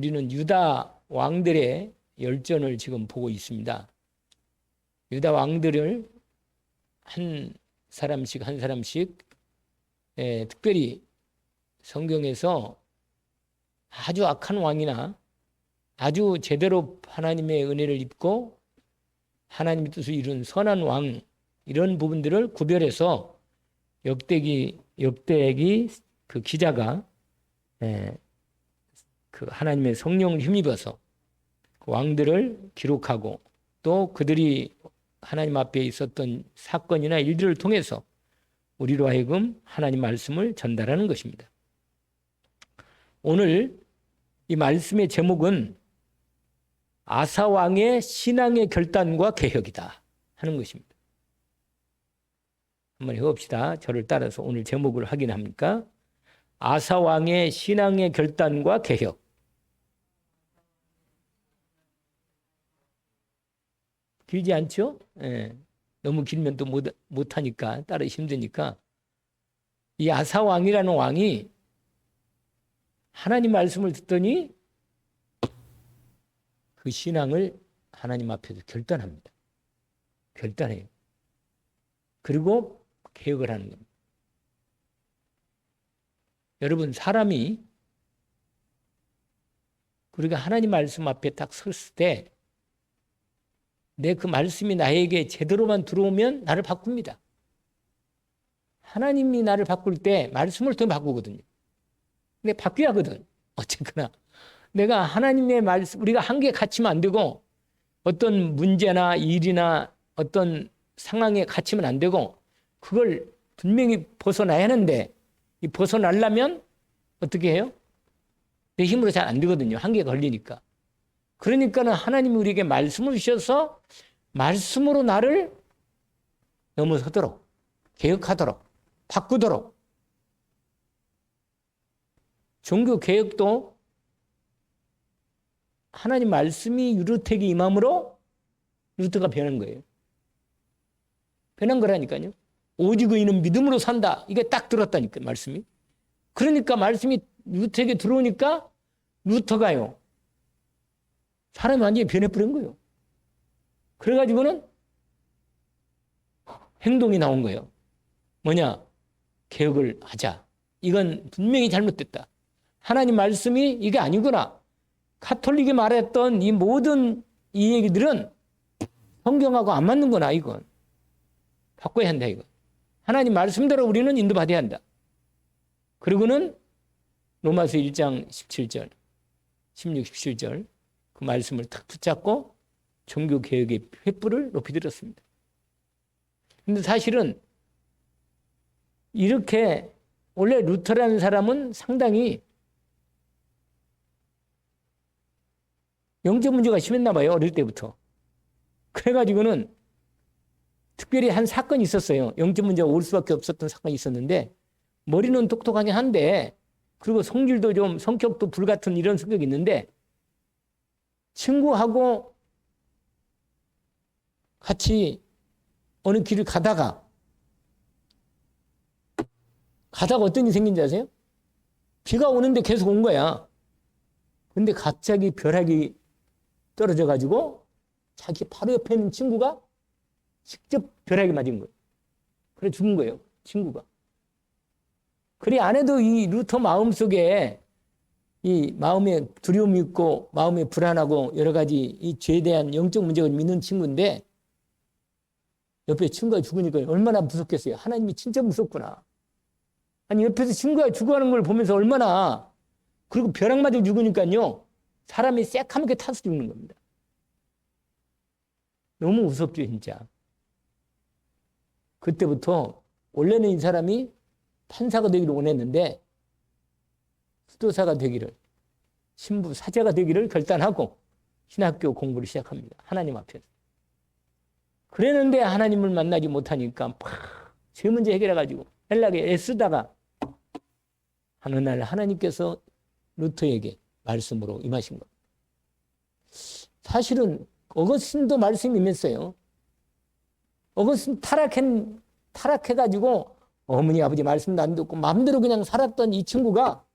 우리는 유다 왕들의 열전을 지금 보고 있습니다. 유다 왕들을 한 사람씩 한 사람씩 특별히 성경에서 아주 악한 왕이나 아주 제대로 하나님의 은혜를 입고 하나님의 뜻을 이룬 선한 왕, 이런 부분들을 구별해서 역대기 그 기자가 그 하나님의 성령을 힘입어서 그 왕들을 기록하고 또 그들이 하나님 앞에 있었던 사건이나 일들을 통해서 우리로 하여금 하나님 말씀을 전달하는 것입니다. 오늘 이 말씀의 제목은 아사 왕의 신앙의 결단과 개혁이다 하는 것입니다. 한번 해봅시다. 저를 따라서 오늘 제목을 확인합니까? 아사 왕의 신앙의 결단과 개혁. 길지 않죠? 너무 길면 또 못하니까, 따라 힘드니까. 이 아사 왕이라는 왕이 하나님 말씀을 듣더니 그 신앙을 하나님 앞에서 결단합니다. 결단해요. 그리고 개혁을 하는 겁니다. 여러분, 사람이 우리가 하나님 말씀 앞에 딱 섰을 때 내 그 말씀이 나에게 제대로만 들어오면 나를 바꿉니다. 하나님이 나를 바꿀 때 말씀을 통해 바꾸거든요. 근데 바뀌어야 하거든. 어쨌거나 내가 하나님의 말씀, 우리가 한계에 갇히면 안 되고 어떤 문제나 일이나 어떤 상황에 갇히면 안 되고 그걸 분명히 벗어나야 하는데 이 벗어나려면 어떻게 해요? 내 힘으로 잘 안 되거든요. 한계에 걸리니까. 그러니까는 하나님이 우리에게 말씀을 주셔서 말씀으로 나를 넘어서도록, 개혁하도록, 바꾸도록. 종교 개혁도 하나님 말씀이 루터에게 임함으로 루터가 변한 거예요. 변한 거라니까요. 오직 의인은 믿음으로 산다. 이게 딱 들었다니까, 말씀이. 그러니까 말씀이 루터에게 들어오니까 루터가요, 사람이 완전히 변해버린 거예요. 그래가지고는 행동이 나온 거예요. 뭐냐? 개혁을 하자. 이건 분명히 잘못됐다. 하나님 말씀이 이게 아니구나. 가톨릭이 말했던 이 모든 이 얘기들은 성경하고 안 맞는구나, 이건. 바꿔야 한다, 이거. 하나님 말씀대로 우리는 인도받아야 한다. 그리고는 로마서 1장 17절, 16, 17절 그 말씀을 탁 붙잡고 종교개혁의 횃불을 높이 들었습니다. 근데 사실은 이렇게 원래 루터라는 사람은 상당히 영적 문제가 심했나 봐요. 어릴 때부터. 그래가지고는 특별히 한 사건이 있었어요. 영적 문제가 올 수밖에 없었던 사건이 있었는데 머리는 똑똑하긴 한데 그리고 성질도 좀 성격도 불같은 이런 성격이 있는데 친구하고 같이 어느 길을 가다가 어떤 일이 생긴지 아세요? 비가 오는데 계속 온 거야. 근데 갑자기 벼락이 떨어져가지고 자기 바로 옆에 있는 친구가 직접 벼락이 맞은 거예요. 그래 죽은 거예요, 친구가. 그래 안 해도 이 루터 마음속에 이 마음에 두려움이 있고 마음에 불안하고 여러 가지 이 죄에 대한 영적 문제를 믿는 친구인데 옆에 친구가 죽으니까 얼마나 무섭겠어요. 하나님이 진짜 무섭구나. 아니 옆에서 친구가 죽어가는 걸 보면서 얼마나, 그리고 벼락 맞아 죽으니까요 사람이 새카맣게 타서 죽는 겁니다. 너무 무섭죠 진짜. 그때부터 원래는 이 사람이 판사가 되기를 원했는데 수도사가 되기를, 신부 사제가 되기를 결단하고 신학교 공부를 시작합니다. 하나님 앞에서. 그랬는데 하나님을 만나지 못하니까 제 문제 해결해가지고 헬라게 애쓰다가 어느 날 하나님께서 루터에게 말씀으로 임하신 겁니다. 사실은 어거스틴도 말씀이 임했어요. 어거스틴 타락해가지고 어머니 아버지 말씀도 안 듣고 마음대로 그냥 살았던 이 친구가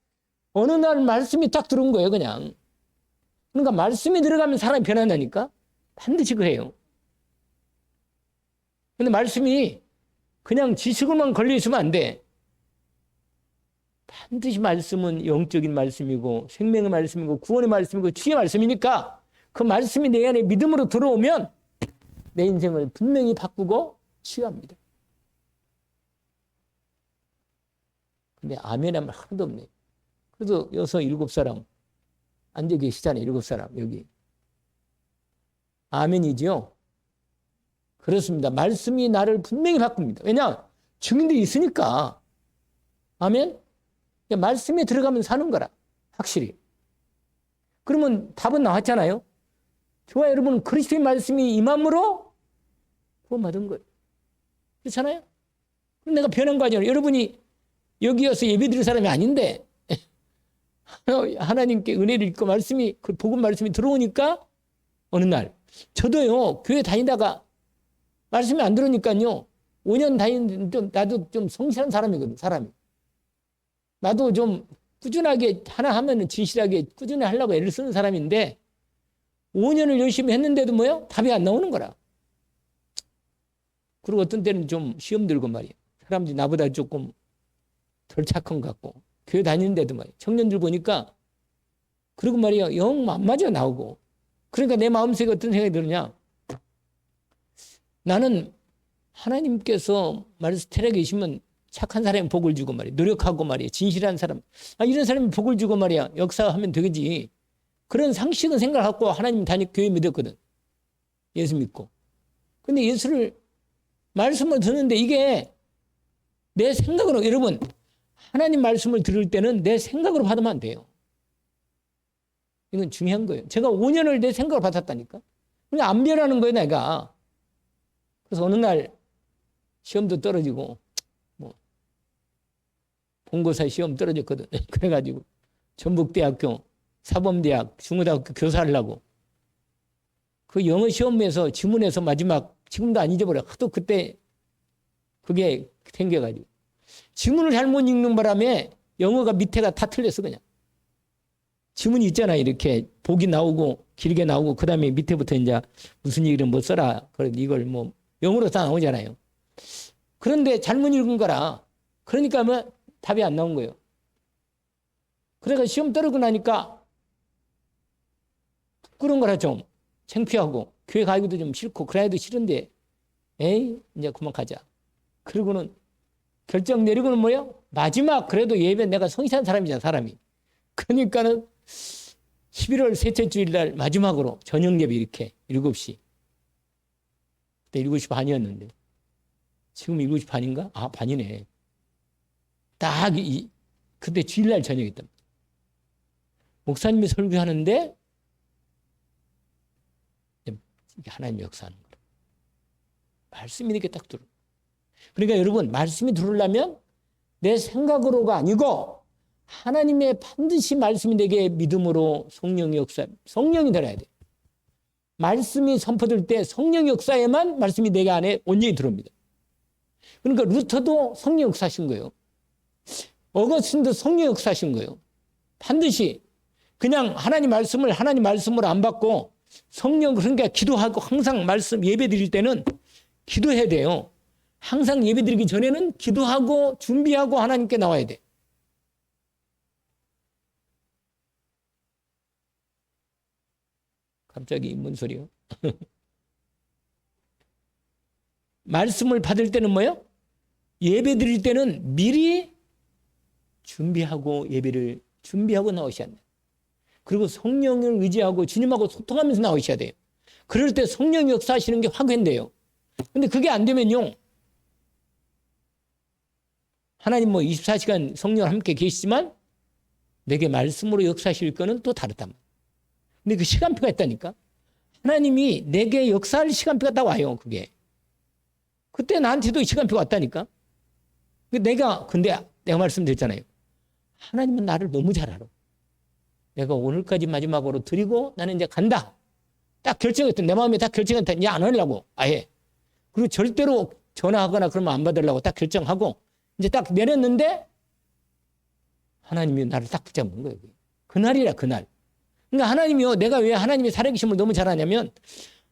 어느 날 말씀이 딱 들어온 거예요. 그냥 그러니까 말씀이 들어가면 사람이 변한다니까. 반드시 그래요. 근데 말씀이 그냥 지식으로만 걸려 있으면 안 돼. 반드시 말씀은 영적인 말씀이고 생명의 말씀이고 구원의 말씀이고 치유의 말씀이니까 그 말씀이 내 안에 믿음으로 들어오면 내 인생을 분명히 바꾸고 치유합니다. 근데 아멘 하면 하나도 없네. 그래도 6, 7사람 앉아 계시잖아요. 7사람 여기. 아멘이죠. 그렇습니다. 말씀이 나를 분명히 바꿉니다. 왜냐? 증인들이 있으니까. 아멘? 말씀에 들어가면 사는 거라. 확실히. 그러면 답은 나왔잖아요. 좋아요. 여러분, 그리스도의 말씀이 임함으로 구원받은 거예요. 그렇잖아요? 그럼 내가 변한 거 아니에요. 여러분이 여기 와서 예배 드릴 사람이 아닌데 하나님께 은혜를 입고 말씀이, 그 복음 말씀이 들어오니까 어느 날 저도요, 교회 다니다가 말씀이 안 들어오니까요, 5년 다니는데 나도 좀 성실한 사람이거든, 사람이. 나도 좀 꾸준하게 하나 하면은 진실하게 꾸준히 하려고 애를 쓰는 사람인데 5년을 열심히 했는데도 뭐요? 답이 안 나오는 거라. 그리고 어떤 때는 좀 시험 들고 말이야. 사람들이 나보다 조금 덜 착한 것 같고 교회 다니는데도 말이야. 청년들 보니까 그리고 말이야. 영 안 맞아 나오고. 그러니까 내 마음속에 어떤 생각이 드느냐. 나는 하나님께서 말씀 테레 계시면 착한 사람이 복을 주고 말이야. 노력하고 말이야. 진실한 사람. 이런 사람이 복을 주고 말이야. 역사하면 되겠지. 그런 상식은 생각하고 하나님 교회 믿었거든. 예수 믿고. 근데 예수를 말씀을 듣는데 이게 내 생각으로, 여러분, 하나님 말씀을 들을 때는 내 생각으로 받으면 안 돼요. 이건 중요한 거예요. 제가 5년을 내 생각으로 받았다니까. 그러니까 안 변하는 거예요, 내가. 그래서 어느 날 시험도 떨어지고, 본고사 시험 떨어졌거든. 그래가지고 전북대학교, 사범대학, 중고등학교 교사하려고 그 영어 시험에서 지문에서 마지막, 지금도 안 잊어버려. 하도 그때 그게 생겨가지고 지문을 잘못 읽는 바람에 영어가 밑에가 다 틀렸어. 그냥 지문이 있잖아. 이렇게 복이 나오고 길게 나오고 그 다음에 밑에부터 이제 무슨 얘기를 뭐 써라. 그래 이걸 뭐 영어로 다 나오잖아요. 그런데 잘못 읽은 거라. 그러니까 뭐 답이 안 나온 거예요. 그래가 시험 떨어지고 나니까 부끄러운 거라. 좀 창피하고 교회 가기도 좀 싫고 그래도 싫은데 에이 이제 그만 가자. 그리고는 결정 내리고는 뭐야? 마지막 그래도 예배 내가 성실한 사람이잖아, 사람이. 그러니까는 11월 셋째 주일날 마지막으로 저녁 예배 이렇게 7시. 그때 7시 반이었는데 지금 7시 반인가? 반이네. 딱 그때 주일날 저녁이었단 말이야. 목사님이 설교하는데 이게 하나님 역사하는 거예요. 말씀이 이렇게 딱 들어. 그러니까 여러분, 말씀이 들어오려면 내 생각으로가 아니고 하나님의 반드시 말씀이 내게 믿음으로 성령의 역사, 성령이 들어야 돼. 말씀이 선포될 때 성령의 역사에만 말씀이 내게 안에 온전히 들어옵니다. 그러니까 루터도 성령 역사하신 거예요. 어거스틴도 성령 역사하신 거예요. 반드시 그냥 하나님 말씀을 하나님 말씀으로 안 받고 성령, 그러니까 기도하고 항상 말씀 예배 드릴 때는 기도해야 돼요. 항상 예배 드리기 전에는 기도하고 준비하고 하나님께 나와야 돼. 갑자기 뭔 소리요? 말씀을 받을 때는 뭐요? 예배 드릴 때는 미리 준비하고 예배를 준비하고 나오셔야 돼요. 그리고 성령을 의지하고 주님하고 소통하면서 나오셔야 돼요. 그럴 때 성령이 역사하시는 게 확인돼요. 근데 그게 안 되면요. 하나님 24시간 성령과 함께 계시지만 내게 말씀으로 역사하실 거는 또 다르단 말이에요. 근데 그 시간표가 있다니까. 하나님이 내게 역사할 시간표가 딱 와요. 그게. 그때 나한테도 시간표가 왔다니까. 근데 내가 말씀드렸잖아요. 하나님은 나를 너무 잘 알아. 내가 오늘까지 마지막으로 드리고 나는 이제 간다. 딱 결정했던, 내 마음에 딱 결정했던, 이제 안 하려고 아예. 그리고 절대로 전화하거나 그러면 안 받으려고 딱 결정하고 이제 딱 내렸는데 하나님이 나를 딱 붙잡은 거예요. 그날이라, 그날. 그러니까 하나님이요, 내가 왜 하나님의 살아계심을 너무 잘 아냐면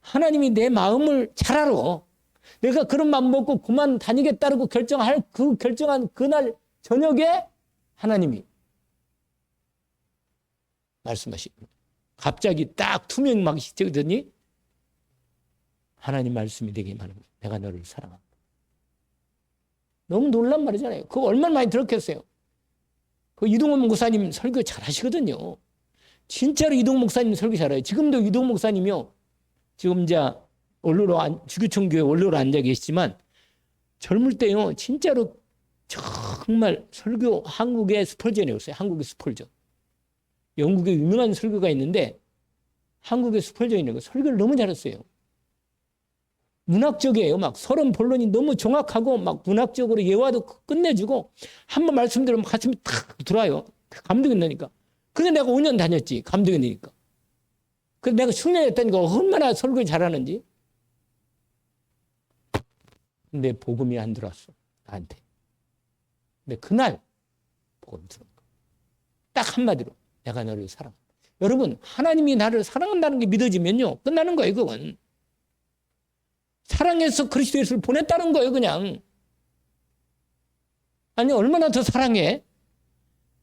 하나님이 내 마음을 잘 알아. 내가 그런 마음 먹고 그만 다니겠다고 결정할 그 결정한 그날 저녁에 하나님이 말씀하십니다. 갑자기 딱 투명 막 시켜더니 하나님 말씀이 내게 임하는 거예요. 내가 너를 사랑한다. 너무 놀란 말이잖아요. 그거 얼마나 많이 들었겠어요. 그 이동원 목사님 설교 잘 하시거든요. 진짜로 이동원 목사님 설교 잘해요. 지금도 이동원 목사님이요. 지금 이제 주교총교회 원로로 앉아 계시지만 젊을 때요. 진짜로 정말 설교 한국의 스펄전이었어요. 한국의 스펄전. 영국에 유명한 설교가 있는데 한국의 스펄전이라는 거 설교를 너무 잘했어요. 문학적이에요. 막 서론 본론이 너무 정확하고 막 문학적으로 예화도 끝내주고 한번 말씀드리면 가슴이 탁 들어와요. 감동이 나니까. 근데 내가 5년 다녔지. 감동이 나니까. 그래서 내가 흉내냈다니까 얼마나 설교 잘하는지. 근데 복음이 안 들어왔어. 나한테. 근데 그날 복음이 들어온 거야. 딱 한마디로 내가 너를 사랑한다. 여러분 하나님이 나를 사랑한다는 게 믿어지면요. 끝나는 거예요. 그건. 사랑해서 그리스도 예수를 보냈다는 거예요. 그냥. 아니 얼마나 더 사랑해.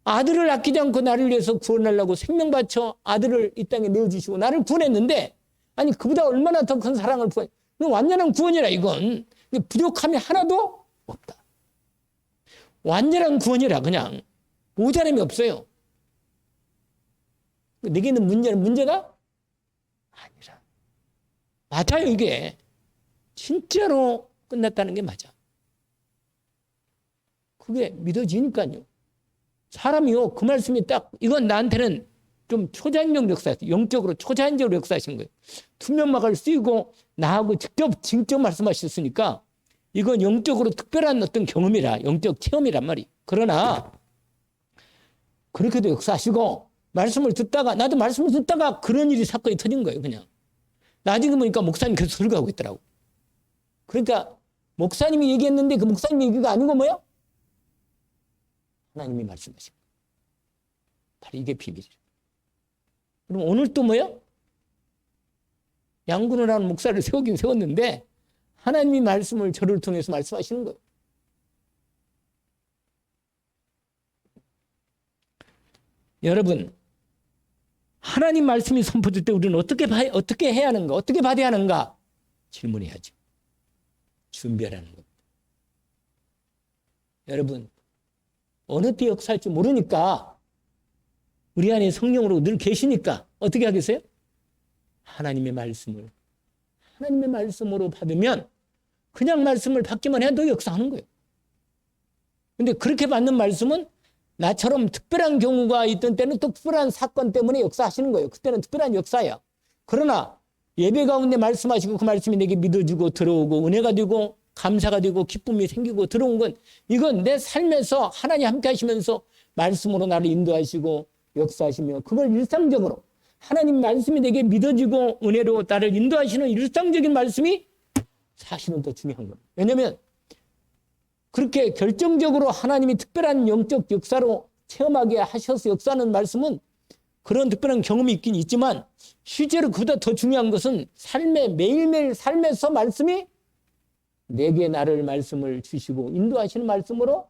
아들을 아끼지 않고 나를 위해서 구원하려고 생명 바쳐 아들을 이 땅에 내어주시고 나를 구원했는데 아니 그보다 얼마나 더 큰 사랑을 구원. 완전한 구원이라 이건. 부족함이 하나도 없다. 완전한 구원이라 그냥. 모자람이 없어요. 내게 있는 문제가 아니라. 맞아요 이게. 진짜로 끝났다는 게 맞아. 그게 믿어지니까요. 사람이요, 그 말씀이 딱, 이건 나한테는 좀 초자연적 역사였어요. 영적으로 초자연적으로 역사하신 거예요. 투면막을 씌우고 나하고 직접 말씀하셨으니까 이건 영적으로 특별한 어떤 경험이라, 영적 체험이란 말이에요. 그러나 그렇게도 역사하시고 말씀을 듣다가, 나도 말씀을 듣다가 그런 일이 사건이 터진 거예요, 그냥. 나중에 보니까 목사님 계속 설교하고 있더라고. 그러니까 목사님이 얘기했는데 그 목사님 얘기가 아니고 뭐야? 하나님이 말씀하신 거예요. 바로 이게 비밀이에요. 그럼 오늘 또 뭐야? 양군을 하는 목사를 세우긴 세웠는데 하나님이 말씀을 저를 통해서 말씀하시는 거예요. 여러분, 하나님 말씀이 선포될 때 우리는 어떻게 해야 하는가? 어떻게 받아야 하는가? 질문해야죠. 준비하라는 겁니다. 여러분, 어느 때 역사할지 모르니까 우리 안에 성령으로 늘 계시니까 어떻게 하겠어요? 하나님의 말씀으로 받으면 그냥 말씀을 받기만 해도 역사하는 거예요. 근데 그렇게 받는 말씀은 나처럼 특별한 경우가 있던 때는 또 특별한 사건 때문에 역사하시는 거예요. 그때는 특별한 역사야. 그러나 예배 가운데 말씀하시고 그 말씀이 내게 믿어지고 들어오고 은혜가 되고 감사가 되고 기쁨이 생기고 들어온 건 이건 내 삶에서 하나님 함께 하시면서 말씀으로 나를 인도하시고 역사하시며 그걸 일상적으로 하나님 말씀이 내게 믿어지고 은혜로 나를 인도하시는 일상적인 말씀이 사실은 더 중요한 겁니다. 왜냐하면 그렇게 결정적으로 하나님이 특별한 영적 역사로 체험하게 하셔서 역사하는 말씀은 그런 특별한 경험이 있긴 있지만 실제로 그보다 더 중요한 것은 매일매일 삶에서 말씀이 내게 나를 말씀을 주시고 인도하시는 말씀으로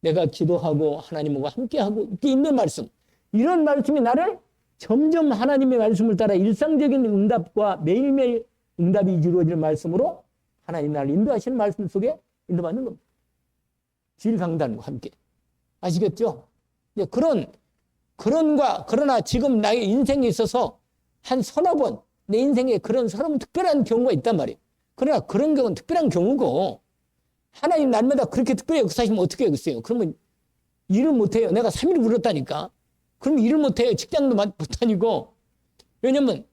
내가 기도하고 하나님과 함께하고 이렇게 있는 말씀. 이런 말씀이 나를 점점 하나님의 말씀을 따라 일상적인 응답과 매일매일 응답이 이루어지는 말씀으로 하나님 나를 인도하시는 말씀 속에 인도받는 겁니다. 주일강단과 함께. 아시겠죠? 그러나 지금 나의 인생에 있어서 한 서너 번 내 인생에 그런 서너 특별한 경우가 있단 말이에요. 그러나 그런 경우는 특별한 경우고 하나님 날마다 그렇게 특별히 역사하시면 어떻게 하겠어요? 그러면 일을 못해요. 내가 3일 울었다니까. 그럼 일을 못해요. 직장도 못 다니고. 왜냐면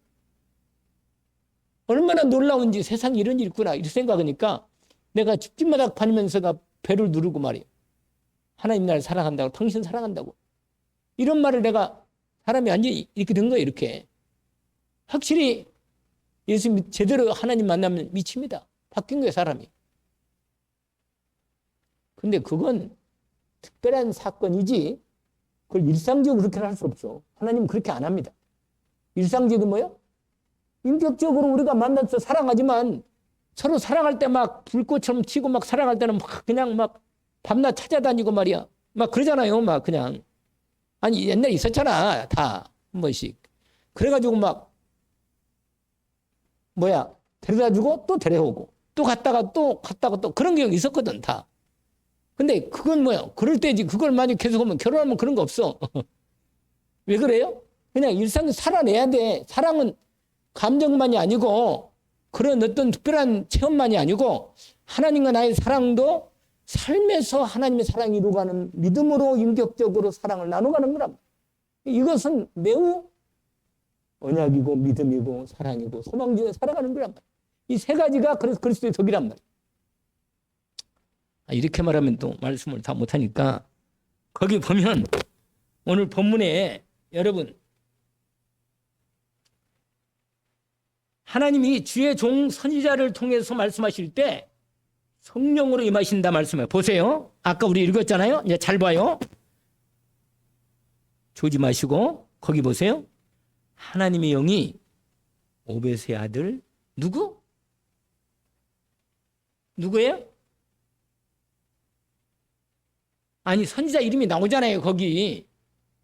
얼마나 놀라운지 세상에 이런 일이 있구나 이렇게 생각하니까 내가 집집마다 다니면서가 배를 누르고 말이에요. 하나님 나를 사랑한다고 당신 사랑한다고. 이런 말을 내가 사람이 완전히 이렇게 된 거예요. 이렇게. 확실히 예수 제대로 하나님 만나면 미칩니다. 바뀐 거예요. 사람이. 근데 그건 특별한 사건이지 그걸 일상적으로 그렇게 할 수 없어. 하나님은 그렇게 안 합니다. 일상적인 뭐요? 인격적으로 우리가 만나서 사랑하지만 서로 사랑할 때 막 불꽃처럼 튀고 막 사랑할 때는 막 그냥 막 밤낮 찾아다니고 말이야. 막 그러잖아요. 막 그냥. 아니, 옛날에 있었잖아. 다. 한 번씩. 그래가지고 막 뭐야. 데려다 주고 또 데려오고 또 갔다가 또 그런 경우 있었거든. 다. 근데 그건 뭐야. 그럴 때지. 그걸 만약 계속 하면 결혼하면 그런 거 없어. 왜 그래요? 그냥 일상 살아내야 돼. 사랑은 감정만이 아니고 그런 어떤 특별한 체험만이 아니고 하나님과 나의 사랑도 삶에서 하나님의 사랑이 이루어가는 믿음으로 인격적으로 사랑을 나눠가는 거란 말이야. 이것은 매우 언약이고 믿음이고 사랑이고 소망 중에 살아가는 거란 말이야. 이 세 가지가 그래서 그리스도의 덕이란 말이야. 이렇게 말하면 또 말씀을 다 못하니까 거기 보면 오늘 본문에 여러분 하나님이 주의 종 선지자를 통해서 말씀하실 때 성령으로 임하신다 말씀해요. 보세요. 아까 우리 읽었잖아요. 이제 잘 봐요. 조지 마시고 거기 보세요. 하나님의 영이 오벳의 아들 누구예요? 아니 선지자 이름이 나오잖아요. 거기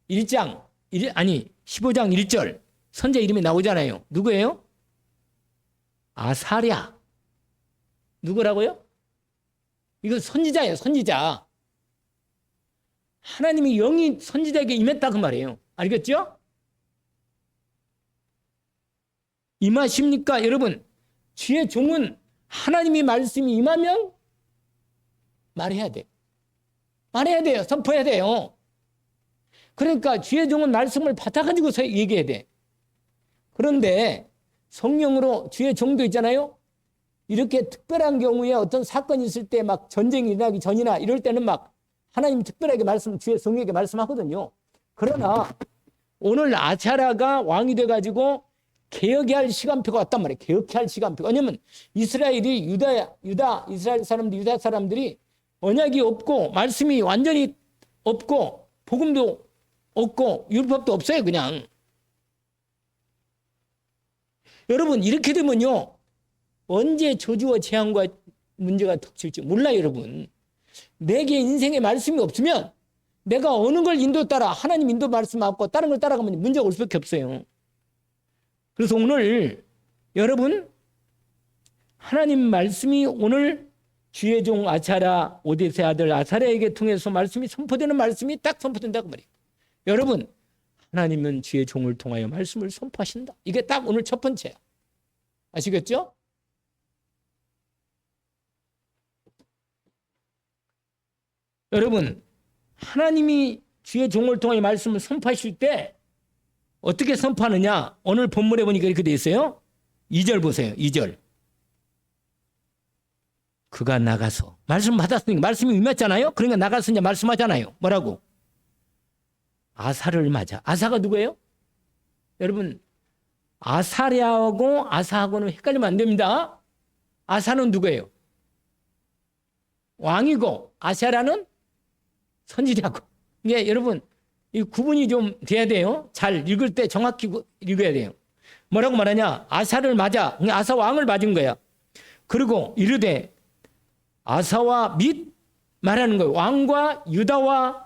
15장 1절 선지자 이름이 나오잖아요. 누구예요? 아사랴. 누구라고요? 이건 선지자예요. 선지자. 하나님이 영이 선지자에게 임했다 그 말이에요. 알겠죠? 임하십니까? 여러분 주의 종은 하나님이 말씀이 임하면 말해야 돼. 말해야 돼요. 선포해야 돼요. 그러니까 주의 종은 말씀을 받아가지고서 얘기해야 돼. 그런데 성령으로 주의 종도 있잖아요. 이렇게 특별한 경우에 어떤 사건이 있을 때 막 전쟁이 일어나기 전이나 이럴 때는 막 하나님 특별하게 주의 성령에게 말씀하거든요. 그러나 오늘 아사랴가 왕이 돼가지고 개혁해야 할 시간표가 왔단 말이에요. 개혁해야 할 시간표가. 왜냐면 이스라엘이 이스라엘 사람들, 유다 사람들이 언약이 없고 말씀이 완전히 없고 복음도 없고 율법도 없어요. 그냥. 여러분 이렇게 되면요. 언제 저주와 재앙과 문제가 닥칠지 몰라요. 여러분. 내게 인생에 말씀이 없으면 내가 어느 걸 인도 따라 하나님 인도 말씀 없고 다른 걸 따라가면 문제가 올 수밖에 없어요. 그래서 오늘 여러분 하나님 말씀이 오늘 주의 종 아사랴 오벳의 아들 아사랴에게 통해서 말씀이 선포되는 말씀이 딱 선포된다고 말이에요. 여러분 하나님은 주의 종을 통하여 말씀을 선포하신다. 이게 딱 오늘 첫 번째야. 아시겠죠? 여러분 하나님이 주의 종을 통하여 말씀을 선포하실 때 어떻게 선포하느냐? 오늘 본문에 보니까 이렇게 돼 있어요. 2절 보세요. 2절. 그가 나가서 말씀 받았으니까 말씀이 임했잖아요. 그러니까 나가서 이제 말씀하잖아요. 뭐라고? 아사를 맞아. 아사가 누구예요? 여러분 아사랴하고 아사하고는 헷갈리면 안 됩니다. 아사는 누구예요? 왕이고 아사랴는 선지자고. 이게 여러분 이 구분이 좀 돼야 돼요. 잘 읽을 때 정확히 읽어야 돼요. 뭐라고 말하냐? 아사를 맞아. 아사 왕을 맞은 거야. 그리고 이르되 아사와 및 말하는 거예요. 왕과 유다와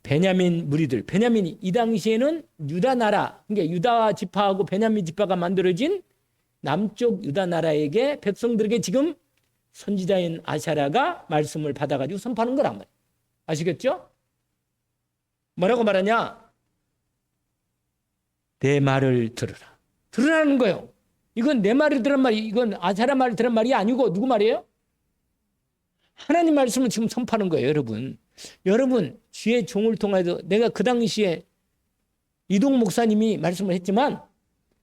베냐민 무리들. 베냐민이 이 당시에는 유다 나라, 그러니까 유다 지파하고 베냐민 지파가 만들어진 남쪽 유다 나라에게 백성들에게 지금 선지자인 아사랴가 말씀을 받아가지고 선포하는 거란 말이에요. 아시겠죠? 뭐라고 말하냐? 내 말을 들으라. 들으라는 거예요. 이건 내 말을 들은 말이, 이건 아사랴 말을 들은 말이 아니고 누구 말이에요? 하나님 말씀을 지금 선포하는 거예요, 여러분. 여러분, 주의 종을 통해서 내가 그 당시에 이동 목사님이 말씀을 했지만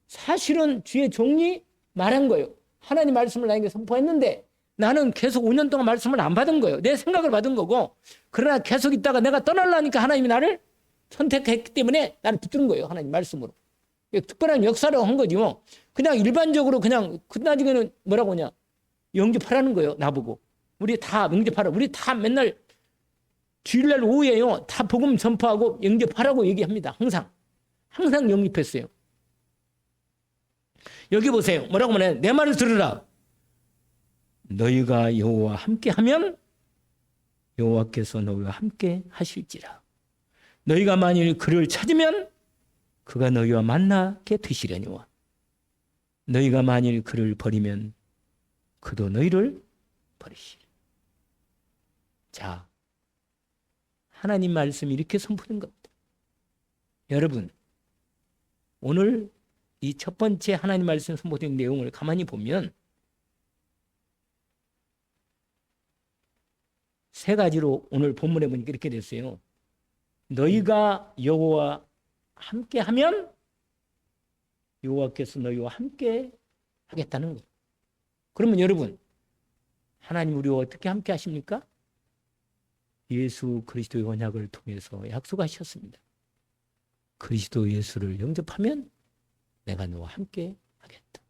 사실은 주의 종이 말한 거예요. 하나님 말씀을 나에게 선포했는데 나는 계속 5년 동안 말씀을 안 받은 거예요. 내 생각을 받은 거고 그러나 계속 있다가 내가 떠나려니까 하나님이 나를 선택했기 때문에 나를 붙드는 거예요. 하나님 말씀으로. 특별한 역사를 한 거지 뭐. 그냥 일반적으로 그냥 나중에는 뭐라고 하냐. 영접하라는 거예요. 나보고. 우리 다 영접하라. 우리 다 맨날 주일날 오후에요. 다 복음 선포하고 영접하라고 얘기합니다. 항상 영접했어요. 여기 보세요. 뭐라고 말해? 내 말을 들으라. 너희가 여호와와 함께하면 여호와께서 너희와 함께 하실지라. 너희가 만일 그를 찾으면 그가 너희와 만나게 되시려니와 너희가 만일 그를 버리면 그도 너희를 버리시리라. 자, 하나님 말씀이 이렇게 선포된 겁니다. 여러분, 오늘 이 첫 번째 하나님 말씀 선포된 내용을 가만히 보면 세 가지로 오늘 본문에 보니까 이렇게 됐어요. 너희가 여호와와 함께하면 여호와께서 너희와 함께 하겠다는 거예요. 그러면 여러분, 하나님 우리와 어떻게 함께 하십니까? 예수 그리스도의 언약을 통해서 약속하셨습니다. 그리스도 예수를 영접하면 내가 너와 함께 하겠다.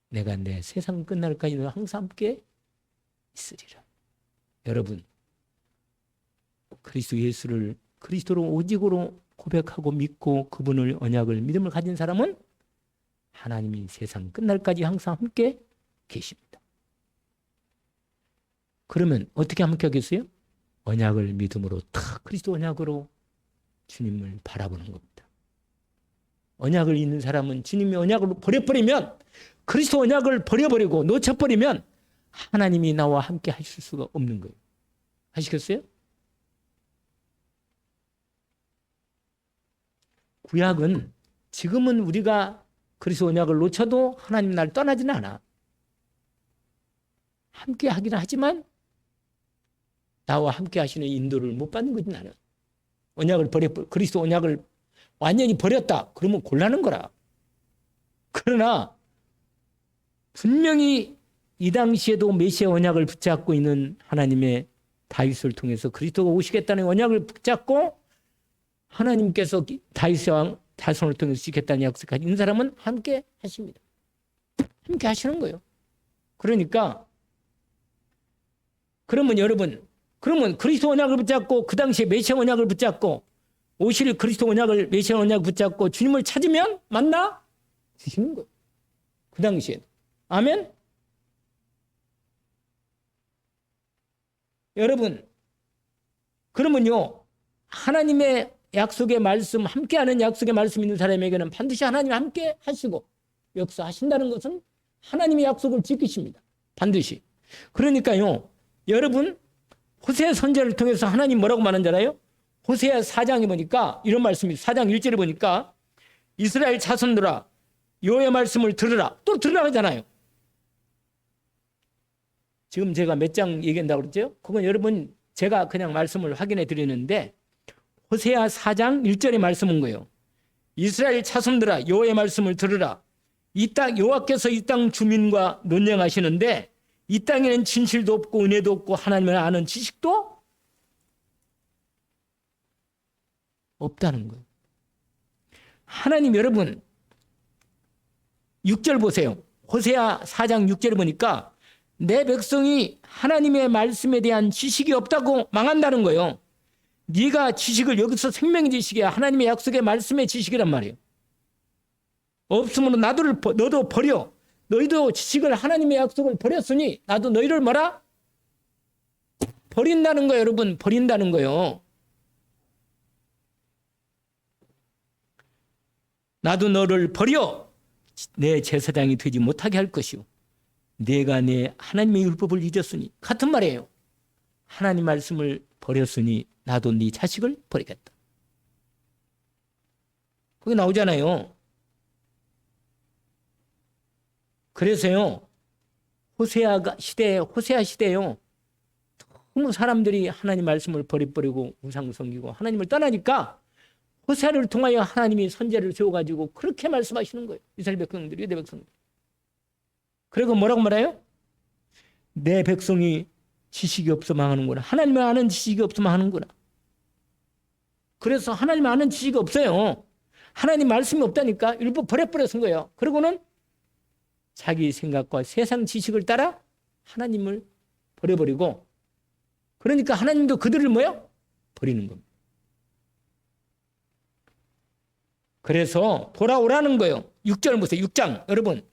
내가 내 세상 끝날까지 너와 항상 함께 있으리라. 여러분, 그리스도 예수를 그리스도로 오직으로 고백하고 믿고 그분을 언약을 믿음을 가진 사람은 하나님이 세상 끝날까지 항상 함께 계십니다. 그러면 어떻게 함께 하겠어요? 언약을 믿음으로 탁 그리스도 언약으로 주님을 바라보는 겁니다. 언약을 잊는 사람은 주님의 언약을 버려버리면 그리스도 언약을 버려버리고 놓쳐버리면 하나님이 나와 함께 하실 수가 없는 거예요. 아시겠어요? 구약은 지금은 우리가 그리스도 언약을 놓쳐도 하나님 날 떠나지는 않아. 함께 하기는 하지만 나와 함께 하시는 인도를 못 받는 거지 나는. 그리스도 언약을 완전히 버렸다. 그러면 곤란한 거라. 그러나 분명히 이 당시에도 메시아 언약을 붙잡고 있는 하나님의 다윗을 통해서 그리스도가 오시겠다는 언약을 붙잡고 하나님께서 다윗 왕 자손을 통해서 지켰다는 약속을 있는 사람은 함께 하십니다. 함께 하시는 거예요. 그러니까 그러면 여러분, 그러면 그리스도 언약을 붙잡고 그 당시에 메시아 언약을 붙잡고 오실 그리스도 언약을 메시아 언약을 붙잡고 주님을 찾으면 만나 주시는 거예요. 그 당시에도. 아멘. 여러분, 그러면요 하나님의 약속의 말씀, 함께하는 약속의 말씀 있는 사람에게는 반드시 하나님이 함께 하시고 역사하신다는 것은 하나님의 약속을 지키십니다. 반드시. 그러니까요 여러분, 호세아 선지자를 통해서 하나님 뭐라고 말하는 줄 알아요? 호세아 4장에 보니까 이런 말씀이 4장 1절에 보니까 이스라엘 자손들아 여호와의 말씀을 들으라. 또 들으라 하잖아요. 지금 제가 몇 장 얘기한다고 그랬죠? 그건 여러분 제가 그냥 말씀을 확인해 드리는데 호세아 4장 1절의 말씀은 거예요. 이스라엘 자손들아 여호와의 말씀을 들으라. 이 땅 여호와께서 이 땅 주민과 논쟁하시는데 이 땅에는 진실도 없고 은혜도 없고 하나님을 아는 지식도 없다는 거예요. 하나님 여러분 6절 보세요. 호세아 4장 6절에 보니까 내 백성이 하나님의 말씀에 대한 지식이 없다고 망한다는 거예요. 네가 지식을 여기서 생명의 지식이야. 하나님의 약속의 말씀의 지식이란 말이에요. 없으므로 너도 버려. 너희도 지식을 하나님의 약속을 버렸으니 나도 너희를 뭐라? 버린다는 거예요. 여러분 버린다는 거예요. 나도 너를 버려 내 제사장이 되지 못하게 할 것이요. 내가 내 하나님의 율법을 잊었으니 같은 말이에요. 하나님 말씀을 버렸으니 나도 네 자식을 버리겠다. 그게 나오잖아요. 그래서요 호세아 시대에요 너무 사람들이 하나님 말씀을 버리고 우상 섬기고 하나님을 떠나니까 호세아를 통하여 하나님이 선지자를 세워가지고 그렇게 말씀하시는 거예요. 이스라엘 백성들이, 유대 백성들. 그리고 뭐라고 말해요? 내 백성이 지식이 없어 망하는구나. 하나님을 아는 지식이 없어 망하는구나. 그래서 하나님을 아는 지식이 없어요. 하나님 말씀이 없다니까 율법 버려버렸은 거예요. 그리고는 자기 생각과 세상 지식을 따라 하나님을 버려버리고 그러니까 하나님도 그들을 뭐요? 버리는 겁니다. 그래서 돌아오라는 거예요. 6절 보세요. 6장. 여러분,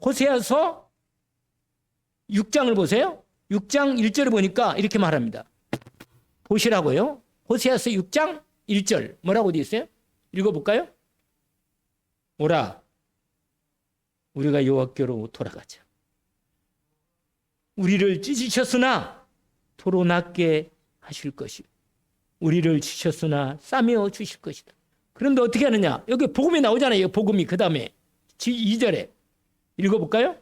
호세아서 6장을 보세요. 6장 1절을 보니까 이렇게 말합니다. 보시라고요. 호세아서 6장 1절. 뭐라고 되어 있어요? 읽어볼까요? 오라, 우리가 여호와께로 돌아가자. 우리를 찢으셨으나 도로 낫게 하실 것이요, 우리를 치셨으나 싸매어 주실 것이다. 그런데 어떻게 하느냐? 여기 복음이 나오잖아요. 복음이 그 다음에 2절에 읽어볼까요?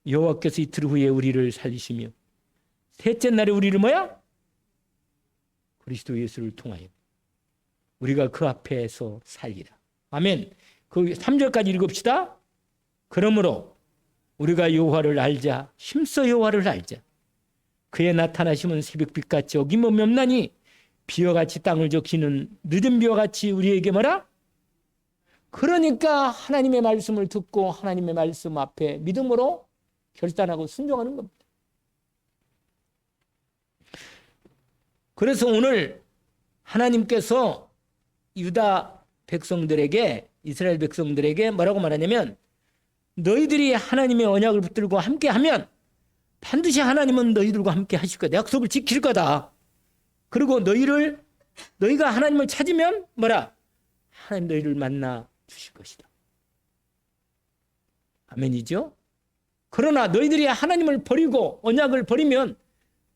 여호와께서 이틀 후에 우리를 살리시며 셋째 날에 우리를 뭐야? 그리스도 예수를 통하여 우리가 그 앞에서 살리라. 아멘. 그 3절까지 읽읍시다. 그러므로 우리가 여호와를 알자. 힘써 여호와를 알자. 그의 나타나심은 새벽빛같이 어김없이 없나니 비와 같이 땅을 적시는 늦은 비와 같이 우리에게 뭐라? 그러니까 하나님의 말씀을 듣고 하나님의 말씀 앞에 믿음으로 결단하고 순종하는 겁니다. 그래서 오늘 하나님께서 유다 백성들에게, 이스라엘 백성들에게 뭐라고 말하냐면, 너희들이 하나님의 언약을 붙들고 함께하면 반드시 하나님은 너희들과 함께 하실 거다. 약속을 지킬 거다. 그리고 너희가 하나님을 찾으면 뭐라? 하나님 너희를 만나 주실 것이다. 아멘이죠? 그러나 너희들이 하나님을 버리고 언약을 버리면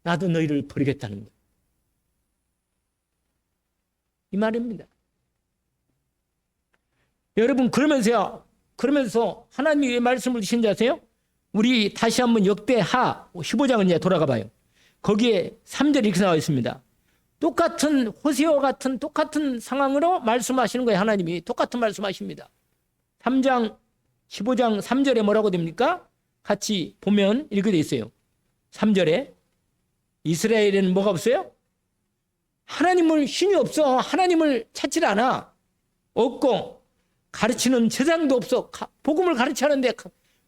나도 너희를 버리겠다는 거예요. 이 말입니다. 여러분, 그러면서 하나님이 왜 말씀을 주신 줄 아세요? 우리 다시 한번 역대하 15장을 이제 돌아가 봐요. 거기에 3절이 이렇게 나와 있습니다. 똑같은 호세아와 같은 똑같은 상황으로 말씀하시는 거예요. 하나님이 똑같은 말씀하십니다. 3장 15장 3절에 뭐라고 됩니까? 같이 보면 이렇게 돼 있어요. 3절에 이스라엘에는 뭐가 없어요? 하나님을 신이 없어. 하나님을 찾질 않아. 없고 가르치는 제사장도 없어. 복음을 가르치는데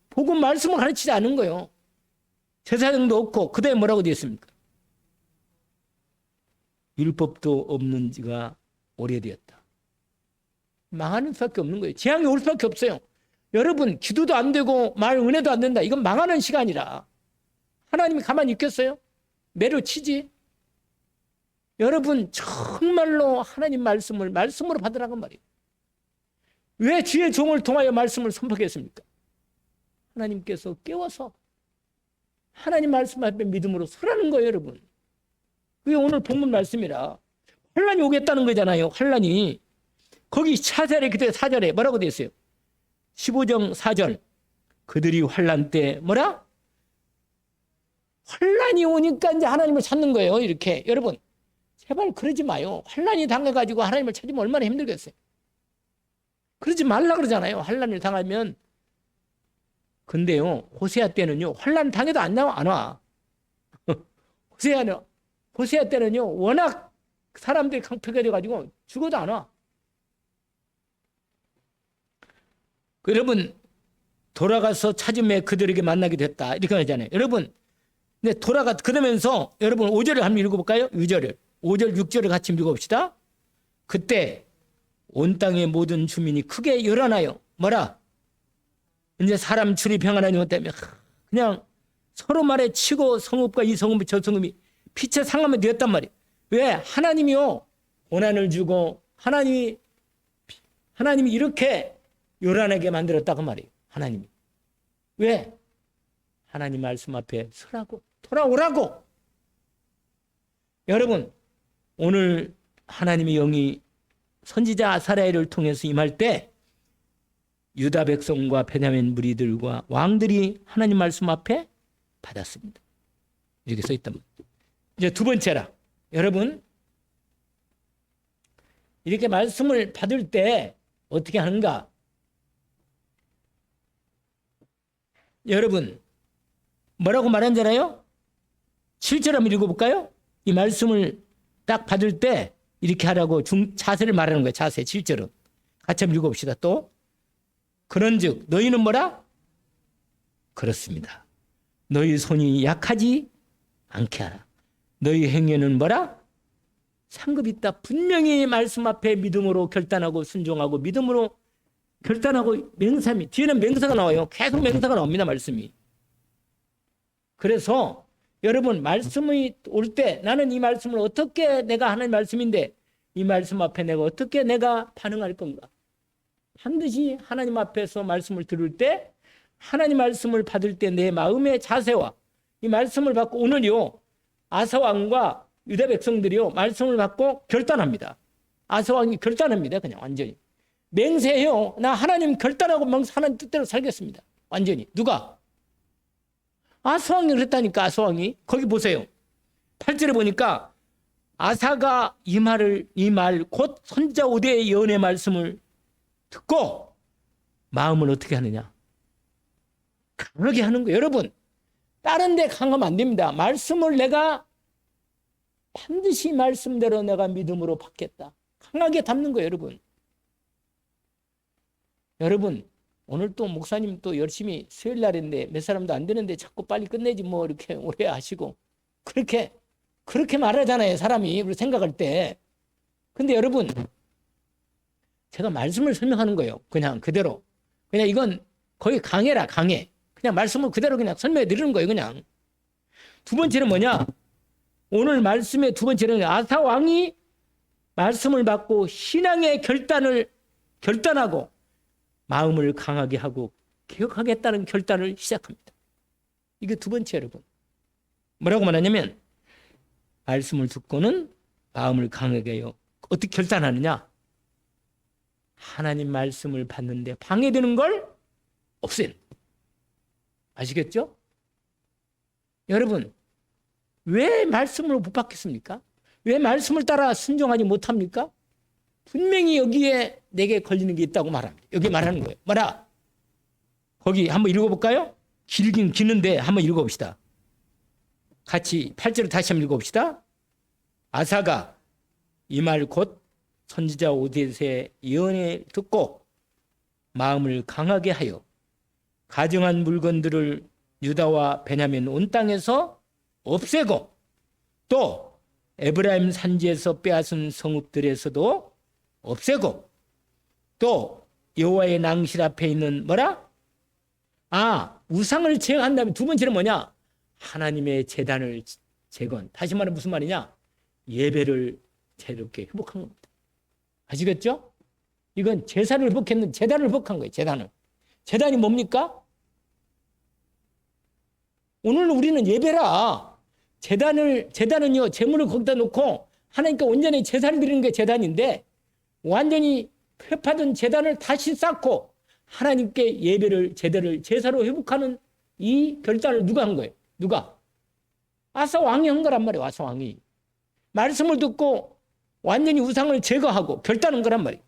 복음 말씀을 가르치지 않은 거예요. 제사장도 없고 그다음에 뭐라고 되어 있습니까? 율법도 없는 지가 오래되었다. 망하는 수밖에 없는 거예요. 재앙이 올 수밖에 없어요. 여러분, 기도도 안 되고 말 은혜도 안 된다. 이건 망하는 시간이라. 하나님이 가만히 있겠어요? 매로 치지. 여러분, 정말로 하나님 말씀으로 받으라는 말이에요. 왜 주의 종을 통하여 말씀을 선포했습니까? 하나님께서 깨워서 하나님 말씀 앞에 믿음으로 서라는 거예요, 여러분. 그게 오늘 본문 말씀이라. 환란이 오겠다는 거잖아요. 환란이. 거기 차절에 그때 4절에 뭐라고 되어 있어요? 15장 4절. 그들이 환란 때 뭐라? 환란이 오니까 이제 하나님을 찾는 거예요. 이렇게. 여러분, 제발 그러지 마요. 환란이 당해가지고 하나님을 찾으면 얼마나 힘들겠어요. 그러지 말라 그러잖아요. 환란을 당하면. 근데요, 호세아 때는요, 환란 당해도 안 와. 호세아 때는요, 워낙 사람들이 강팍해 돼가지고 죽어도 안 와. 여러분, 돌아가서 찾음에 그들에게 만나게 됐다. 이렇게 하잖아요. 여러분, 네, 그러면서 여러분 5절을 한번 읽어볼까요? 6절을. 5절, 6절을 같이 읽어봅시다. 그때 온 땅의 모든 주민이 크게 열어나요. 뭐라? 이제 사람 출입평안하는 것 때문에 그냥 서로 말에 치고 성읍과 이 성읍이 저 성읍이 피차 상하면 되었단 말이에요. 왜? 하나님이요, 고난을 주고 하나님이 이렇게 요란하게 만들었다고 말이에요. 하나님이. 왜? 하나님 말씀 앞에 서라고, 돌아오라고. 여러분, 오늘 하나님의 영이 선지자 아사랴를 통해서 임할 때 유다 백성과 베냐민 무리들과 왕들이 하나님 말씀 앞에 받았습니다. 이렇게 써 있단 말이에요. 이제 두 번째라. 여러분, 이렇게 말씀을 받을 때 어떻게 하는가? 여러분, 뭐라고 말한잖아요? 7절 한번 읽어볼까요? 이 말씀을 딱 받을 때 이렇게 하라고 자세를 말하는 거예요. 자세 7절은. 같이 한번 읽어봅시다. 또. 그런즉 너희는 뭐라? 그렇습니다. 너희 손이 약하지 않게 하라. 너희 행위는 뭐라? 상급이 있다. 분명히 말씀 앞에 믿음으로 결단하고 순종하고 믿음으로 결단하고 맹세함이 뒤에는 맹세가 나와요. 계속 맹세가 나옵니다. 말씀이. 그래서 여러분 말씀이 올 때 나는 이 말씀을 어떻게 내가 하는 말씀인데 이 말씀 앞에 내가 반응할 건가. 반드시 하나님 앞에서 말씀을 들을 때 하나님 말씀을 받을 때 내 마음의 자세와 이 말씀을 받고 오늘요 아사왕과 유다 백성들이요 말씀을 받고 결단합니다. 아사왕이 결단합니다. 그냥 완전히 맹세해요. 나 하나님 결단하고 하나님 뜻대로 살겠습니다. 완전히. 누가? 아사왕이 그랬다니까. 아사왕이. 거기 보세요. 8절에 보니까 아사가 이 말 곧 선지자 오대의 예언의 말씀을 듣고 마음을 어떻게 하느냐? 강하게 하는 거예요. 여러분 다른 데 강하면 안 됩니다. 말씀을 내가 반드시 말씀대로 내가 믿음으로 받겠다. 강하게 담는 거예요. 여러분 오늘 또 목사님 또 열심히 수요일 날인데 몇 사람도 안 되는데 자꾸 빨리 끝내지 뭐 이렇게 오래 하시고 그렇게 말하잖아요. 사람이 우리 생각할 때. 근데 여러분 제가 말씀을 설명하는 거예요. 그냥 그대로. 그냥 이건 거의 강해라 강해. 그냥 말씀을 그대로 그냥 설명해 드리는 거예요. 그냥. 두 번째는 뭐냐? 오늘 말씀의 두 번째는 아사 왕이 말씀을 받고 신앙의 결단하고 마음을 강하게 하고 개혁하겠다는 결단을 시작합니다. 이게 두 번째 여러분. 뭐라고 말하냐면 말씀을 듣고는 마음을 강하게 해요. 어떻게 결단하느냐? 하나님 말씀을 받는데 방해되는 걸 없애는. 아시겠죠? 여러분 왜 말씀을 못 받겠습니까? 왜 말씀을 따라 순종하지 못합니까? 분명히 여기에 내게 걸리는 게 있다고 말합니다. 여기 말하는 거예요. 뭐라? 거기 한번 읽어볼까요? 길긴 기는데 한번 읽어봅시다. 같이 8절을 다시 한번 읽어봅시다. 아사가 이 말 곧 선지자 오뎃의 예언을 듣고 마음을 강하게 하여 가증한 물건들을 유다와 베냐민 온 땅에서 없애고 또 에브라임 산지에서 빼앗은 성읍들에서도 없애고 또 여호와의 낭실 앞에 있는 뭐라? 우상을 제거한다면 두 번째는 뭐냐? 하나님의 제단을 재건. 다시 말하면 무슨 말이냐? 예배를 새롭게 회복한 겁니다. 아시겠죠? 이건 제사를 회복했는 제단을 회복한 거예요. 제단이 뭡니까? 오늘 우리는 예배라. 제단은요 제물을 거기다 놓고 하나님께 온전히 제사를 드리는 게 제단인데 완전히 회파된 제단을 다시 쌓고 하나님께 제사로 회복하는 이 결단을 누가 한 거예요? 누가? 아사 왕이 한 거란 말이에요. 아사 왕이 말씀을 듣고 완전히 우상을 제거하고 결단한 거란 말이에요.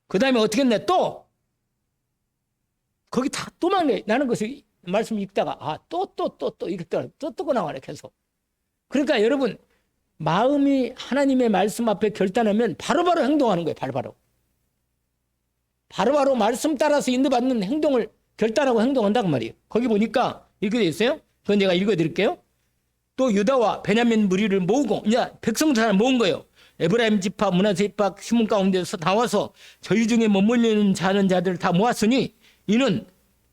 그 다음에 어떻게 했냐? 또 거기 다 또 막네. 나는 것을 말씀 읽다가 또 읽다가 또 나와네 계속. 그러니까 여러분 마음이 하나님의 말씀 앞에 결단하면 바로바로 행동하는 거예요. 바로바로 말씀 따라서 인도받는 행동을 결단하고 행동한다고 말이에요. 거기 보니까 이렇게 돼 있어요. 그건 제가 읽어드릴게요. 또 유다와 베냐민 무리를 모으고 이제 백성들 모은 거예요. 에브라임 지파, 므낫세 지파 시몬 가운데서 나와서 저희 중에 머물리는 자들을 다 모았으니 이는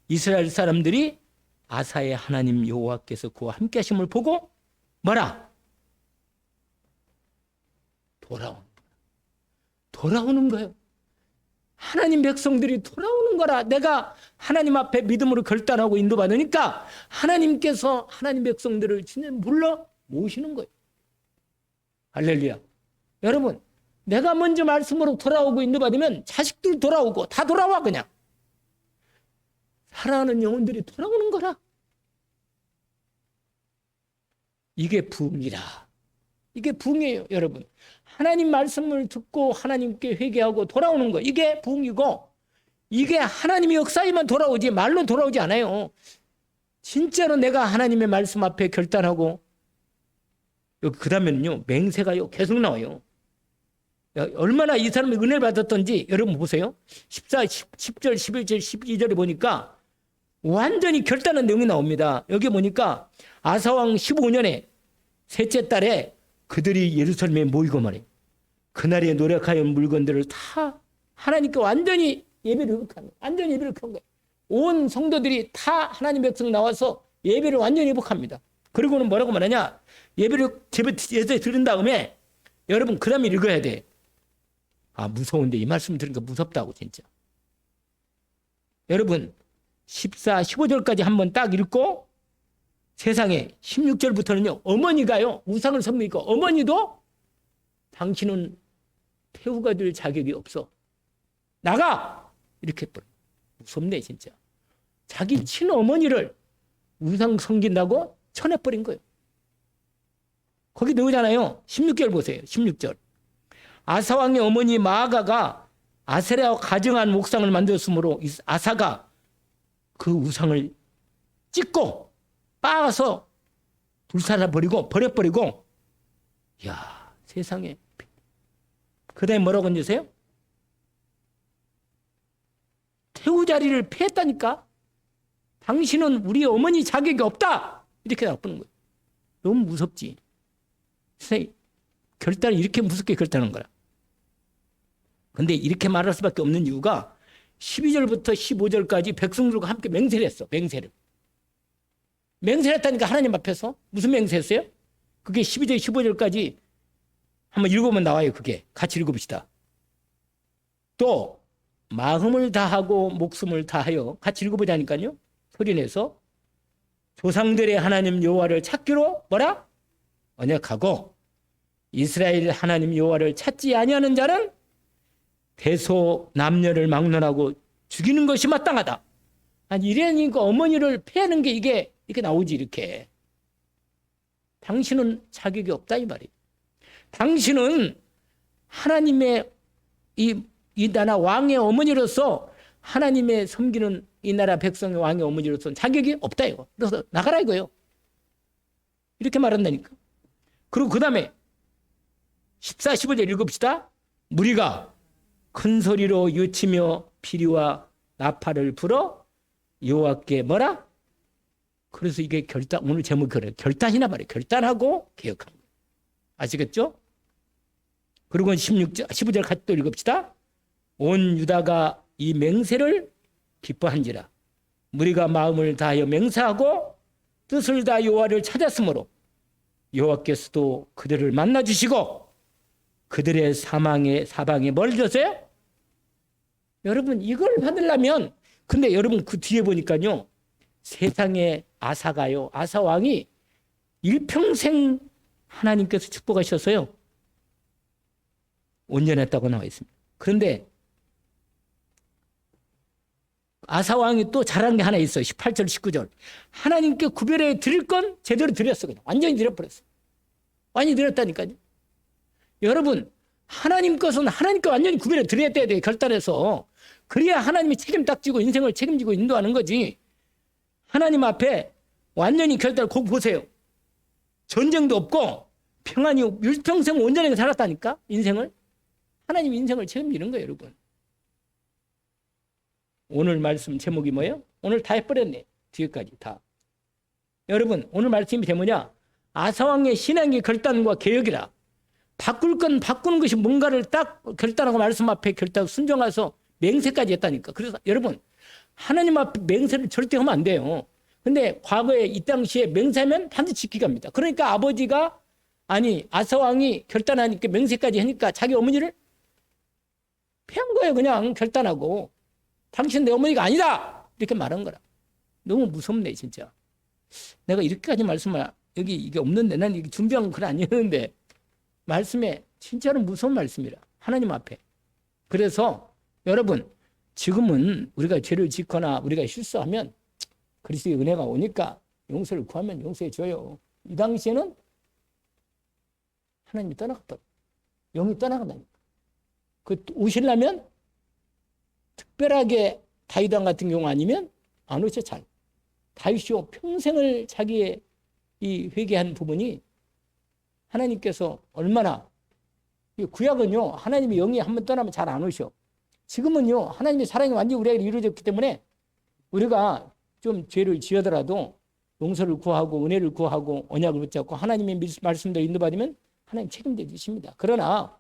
이스라엘 사람들이 아사의 하나님 여호와께서 그와 함께 하심을 보고 뭐라? 돌아오는 거예요. 하나님 백성들이 돌아오는 거라. 내가 하나님 앞에 믿음으로 결단하고 인도받으니까 하나님께서 하나님 백성들을 진짜 불러 모시는 거예요. 할렐루야. 여러분 내가 먼저 말씀으로 돌아오고 인도받으면 자식들 돌아오고 다 돌아와. 그냥 사랑하는 영혼들이 돌아오는 거라. 이게 부흥이라. 이게 부흥이에요. 여러분 하나님 말씀을 듣고 하나님께 회개하고 돌아오는 거 이게 부흥이고 이게 하나님의 역사에만 돌아오지 말로 돌아오지 않아요. 진짜로 내가 하나님의 말씀 앞에 결단하고 여기 그 다음에는요 맹세가요 계속 나와요. 얼마나 이 사람이 은혜를 받았던지 여러분 보세요. 10절 11절 12절에 보니까 완전히 결단한 내용이 나옵니다. 여기 보니까 아사왕 15년에 셋째 달에 그들이 예루살렘에 모이고 말이에요. 그날에 노력하여 물건들을 다 하나님께 완전히 예배를 회복한 거예요. 완전히 예배를 한 거예요. 온 성도들이 다 하나님 백성 나와서 예배를 완전히 회복합니다. 그리고는 뭐라고 말하냐? 예배를 제때 들은 다음에 여러분 그 다음에 읽어야 돼. 아, 무서운데 이 말씀 들으니까 무섭다고 진짜. 여러분 14, 15절까지 한번 딱 읽고 세상에 16절부터는요. 어머니가요. 우상을 섬기니까 어머니도 당신은 태우가 될 자격이 없어. 나가! 이렇게 했더니 무섭네 진짜. 자기 친어머니를 우상 섬긴다고 쳐내버린 거예요. 거기 나오잖아요. 16절 보세요. 16절. 아사왕의 어머니 마아가가 아세라와 가정한 옥상을 만들었으므로 아사가 그 우상을 찢고 빻아서 불살라버리고 버려버리고. 이야, 세상에. 그 다음에 뭐라고 하세요? 태우 자리를 폐했다니까. 당신은 우리 어머니 자격이 없다. 이렇게 나쁘는 거예요. 너무 무섭지. 세상에 결단을 이렇게 무섭게 결단한 거야. 근데 이렇게 말할 수밖에 없는 이유가 12절부터 15절까지 백성들과 함께 맹세를 했어. 맹세를 했다니까. 하나님 앞에서. 무슨 맹세했어요? 그게 12절 15절까지 한번 읽으면 나와요. 그게 같이 읽어봅시다. 또 마음을 다하고 목숨을 다하여, 같이 읽어보자니까요. 소리내서 조상들의 하나님 여호와를 찾기로 뭐라? 언약하고 이스라엘 하나님 여호와를 찾지 아니하는 자는 대소 남녀를 막론하고 죽이는 것이 마땅하다. 아니 이래니까 어머니를 패하는 게 이게 이렇게 나오지. 이렇게 당신은 자격이 없다 이 말이에요. 당신은 하나님의 이 나라 왕의 어머니로서 하나님의 섬기는 이 나라 백성의 왕의 어머니로서 자격이 없다 이거. 그래서 나가라 이거예요. 이렇게 말한다니까. 그리고 그 다음에 14, 15절 읽읍시다. 무리가 큰 소리로 외치며 피리와 나팔을 불어 여호와께 뭐라? 그래서 이게 결단, 오늘 제목이 그래요. 결단이나 말이에요. 결단하고 개혁한 거예요. 아시겠죠? 그리고 16절, 15절 같이 또 읽읍시다. 온 유다가 이 맹세를 기뻐한지라. 무리가 마음을 다하여 맹세하고 뜻을 다 여호와를 찾았으므로 여호와께서도 그들을 만나 주시고 그들의 사방에 뭘 줬어요? 여러분 이걸 받으려면, 근데 여러분 그 뒤에 보니까요. 세상에 아사가요. 아사 왕이 일평생 하나님께서 축복하셨어요. 온전했다고 나와 있습니다. 그런데 아사 왕이 또 잘한 게 하나 있어요. 18절 19절. 하나님께 구별해 드릴 건 제대로 드렸어. 그냥 완전히 드려버렸어. 완전히 드렸다니까요. 여러분 하나님 것은 하나님께 완전히 구별해 드려야 돼요. 결단해서. 그래야 하나님이 책임 딱 지고 인생을 책임지고 인도하는 거지. 하나님 앞에 완전히 결단을 꼭 보세요. 전쟁도 없고 평안이 일평생 온전하게 살았다니까. 인생을. 하나님 인생을 책임지는 거예요. 여러분. 오늘 말씀 제목이 뭐예요? 오늘 다 해버렸네. 뒤에까지 다. 여러분 오늘 말씀이 뭐냐? 아사왕의 신앙의 결단과 개혁이라. 바꿀 건 바꾸는 것이 뭔가를 딱 결단하고 말씀 앞에 결단 순종해서 맹세까지 했다니까. 그래서 여러분 하나님 앞에 맹세를 절대 하면 안 돼요. 근데 과거에 이 당시에 맹세하면 반드시 지키게 합니다. 그러니까 아버지가 아사왕이 결단하니까 맹세까지 하니까 자기 어머니를 패한 거예요. 그냥 결단하고. 당신 내 어머니가 아니다 이렇게 말한 거라. 너무 무섭네 진짜. 내가 이렇게까지 말씀을 여기 이게 없는데 난 이게 준비한 건 아니었는데 말씀에 진짜로 무서운 말씀이라. 하나님 앞에. 그래서 여러분 지금은 우리가 죄를 짓거나 우리가 실수하면 그리스도의 은혜가 오니까 용서를 구하면 용서해 줘요. 이 당시에는 하나님이 떠나갔다. 영이 떠나간다니까. 그 오시려면 특별하게 다윗 왕 같은 경우 아니면 안 오셔 잘. 다윗이 평생을 자기의 이 회개한 부분이 하나님께서 얼마나, 구약은요 하나님의 영이 한번 떠나면 잘 안 오셔. 지금은요 하나님의 사랑이 완전히 우리에게 이루어졌기 때문에 우리가 좀 죄를 지어더라도 용서를 구하고 은혜를 구하고 언약을 붙잡고 하나님의 말씀대로 인도받으면 하나님 책임져 주십니다. 그러나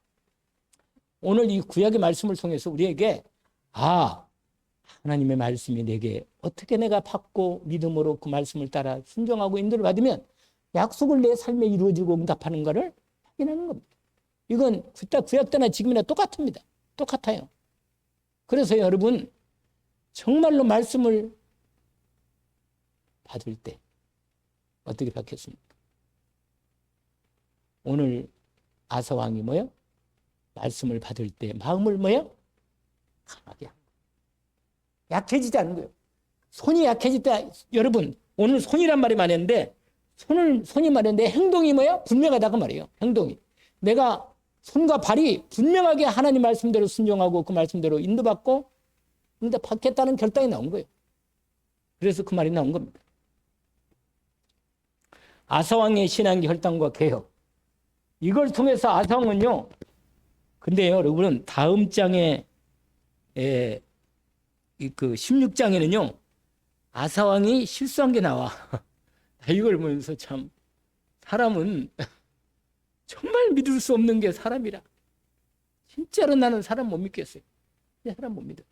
오늘 이 구약의 말씀을 통해서 우리에게 하나님의 말씀이 내게 어떻게 내가 받고 믿음으로 그 말씀을 따라 순종하고 인도를 받으면 약속을 내 삶에 이루어지고 응답하는 것을 확인하는 겁니다. 이건 구약 때나 지금이나 똑같습니다. 똑같아요. 그래서 여러분 정말로 말씀을 받을 때 어떻게 받겠습니까? 오늘 아사왕이 뭐요? 말씀을 받을 때 마음을 뭐요? 강하게 하는 거예요. 약해지지 않는 거예요. 손이 약해질 때 여러분 오늘 손이란 말이 많이 했는데 손이 말했는데 행동이 뭐야? 분명하다고 말이에요. 행동이. 내가 손과 발이 분명하게 하나님 말씀대로 순종하고 그 말씀대로 인도받고 응답받겠다는 결단이 나온 거예요. 그래서 그 말이 나온 겁니다. 아사왕의 신앙 결단과 개혁. 이걸 통해서 아사왕은요. 근데요, 여러분 다음 장에 그 16장에는요. 아사왕이 실수한 게 나와. 이걸 보면서 참 사람은 정말 믿을 수 없는 게 사람이라. 진짜로 나는 사람 못 믿겠어요. 사람 못 믿어.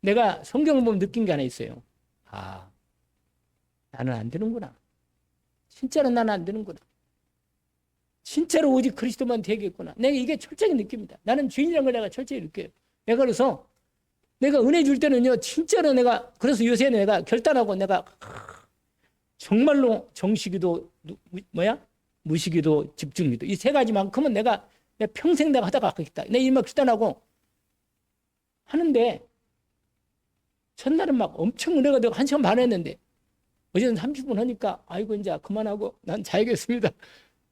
내가 성경을 보면 느낀 게 하나 있어요. 나는 안 되는구나. 진짜로 나는 안 되는구나. 진짜로 오직 그리스도만 되겠구나. 내가 이게 철저히 느낍니다. 나는 죄인이라는 걸 내가 철저히 느껴요. 내가 그래서 내가 은혜 줄 때는요. 진짜로 내가 그래서 요새 내가 결단하고 내가 정말로 정식기도 무식기도 집중기도 이 세 가지만큼은 내가 평생 내가 하다가 하겠다. 내가 이만 결단하고 하는데 첫날은 막 엄청 은혜가 되고 1시간 반 했는데 어제는 30분 하니까 아이고 이제 그만하고 난 자야겠습니다.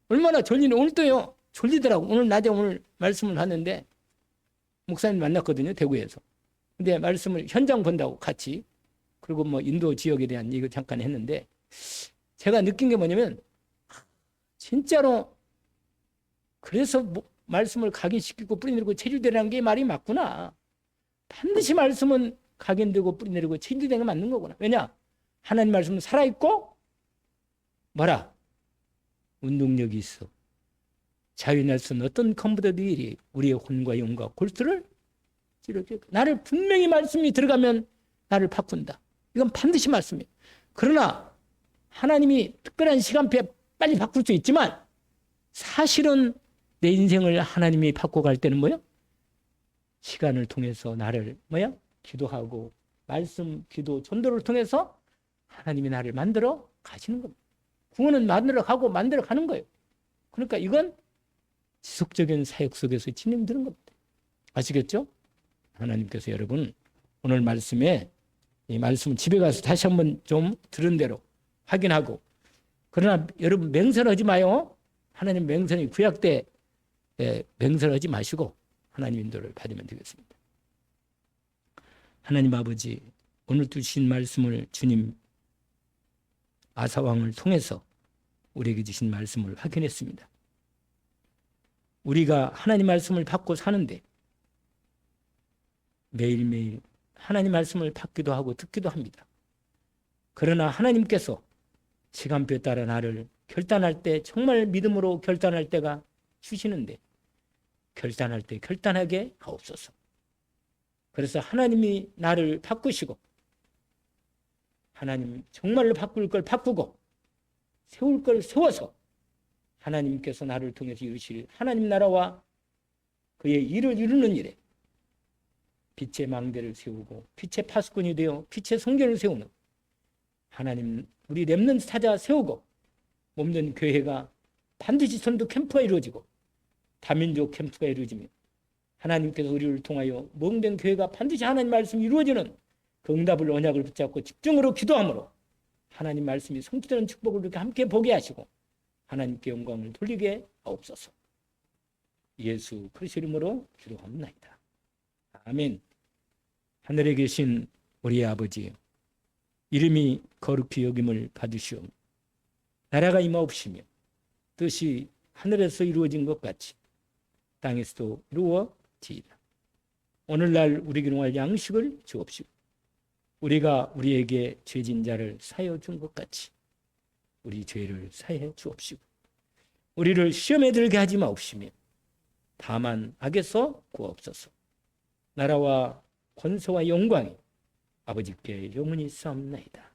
얼마나 졸리는 오늘도요. 졸리더라고. 오늘 낮에 오늘 말씀을 하는데 목사님 만났거든요. 대구에서. 근데 말씀을 현장 본다고 같이 그리고 뭐 인도 지역에 대한 얘기 잠깐 했는데 제가 느낀 게 뭐냐면 진짜로 그래서 말씀을 각인시키고 뿌리내리고 체질되라는 게 말이 맞구나. 반드시 말씀은 각인되고 뿌리내리고 체질되는 게 맞는 거구나. 왜냐? 하나님 말씀은 살아있고 뭐라? 운동력이 있어. 자유날 수 없는 어떤 검보다도 일이 우리의 혼과 영과 골수를 찌르게 나를 분명히 말씀이 들어가면 나를 바꾼다. 이건 반드시 말씀이에요. 그러나 하나님이 특별한 시간표에 빨리 바꿀 수 있지만 사실은 내 인생을 하나님이 바꿔갈 때는 뭐야? 시간을 통해서 나를 뭐야? 기도하고 말씀, 기도, 전도를 통해서 하나님이 나를 만들어 가시는 겁니다. 구원은 만들어 가고 만들어 가는 거예요. 그러니까 이건 지속적인 사역 속에서 진행되는 겁니다. 아시겠죠? 하나님께서 여러분 오늘 말씀에 이 말씀 집에 가서 다시 한번 좀 들은 대로 확인하고 그러나 여러분 맹설하지 마요. 하나님 맹설이 구약 때 맹설하지 마시고 하나님 인도를 받으면 되겠습니다. 하나님 아버지 오늘 주신 말씀을 주님 아사왕을 통해서 우리에게 주신 말씀을 확인했습니다. 우리가 하나님 말씀을 받고 사는데 매일매일 하나님 말씀을 받기도 하고 듣기도 합니다. 그러나 하나님께서 시간표에 따라 나를 결단할 때 정말 믿음으로 결단할 때가 주시는데 결단할 때 결단하게 하옵소서. 그래서 하나님이 나를 바꾸시고 하나님 정말로 바꿀 걸 바꾸고 세울 걸 세워서 하나님께서 나를 통해서 이루실 하나님 나라와 그의 일을 이루는 일에 빛의 망대를 세우고 빛의 파수꾼이 되어 빛의 성전을 세우는 하나님 우리 렘넌트 찾아 세우고 몸된 교회가 반드시 선도 캠프가 이루어지고 다민족 캠프가 이루어지며 하나님께서 우리를 통하여 몸된 교회가 반드시 하나님 말씀이 이루어지는 그 응답을 언약을 붙잡고 집중으로 기도함으로 하나님 말씀이 성취되는 축복을 이렇게 함께 보게 하시고 하나님께 영광을 돌리게 하옵소서. 예수 그리스도 이름으로 기도합니다. 아멘. 하늘에 계신 우리 아버지 이름이 거룩히 여김을 받으시오. 나라가 임하옵시며 뜻이 하늘에서 이루어진 것 같이 땅에서도 이루어지이다. 오늘날 우리에게 용할 양식을 주옵시고 우리가 우리에게 죄진 자를 사여 준 것 같이 우리 죄를 사해 주옵시고 우리를 시험에 들게 하지 마옵시며 다만 악에서 구하옵소서. 나라와 권세와 영광이 아버지께 영원히 싸움나이다.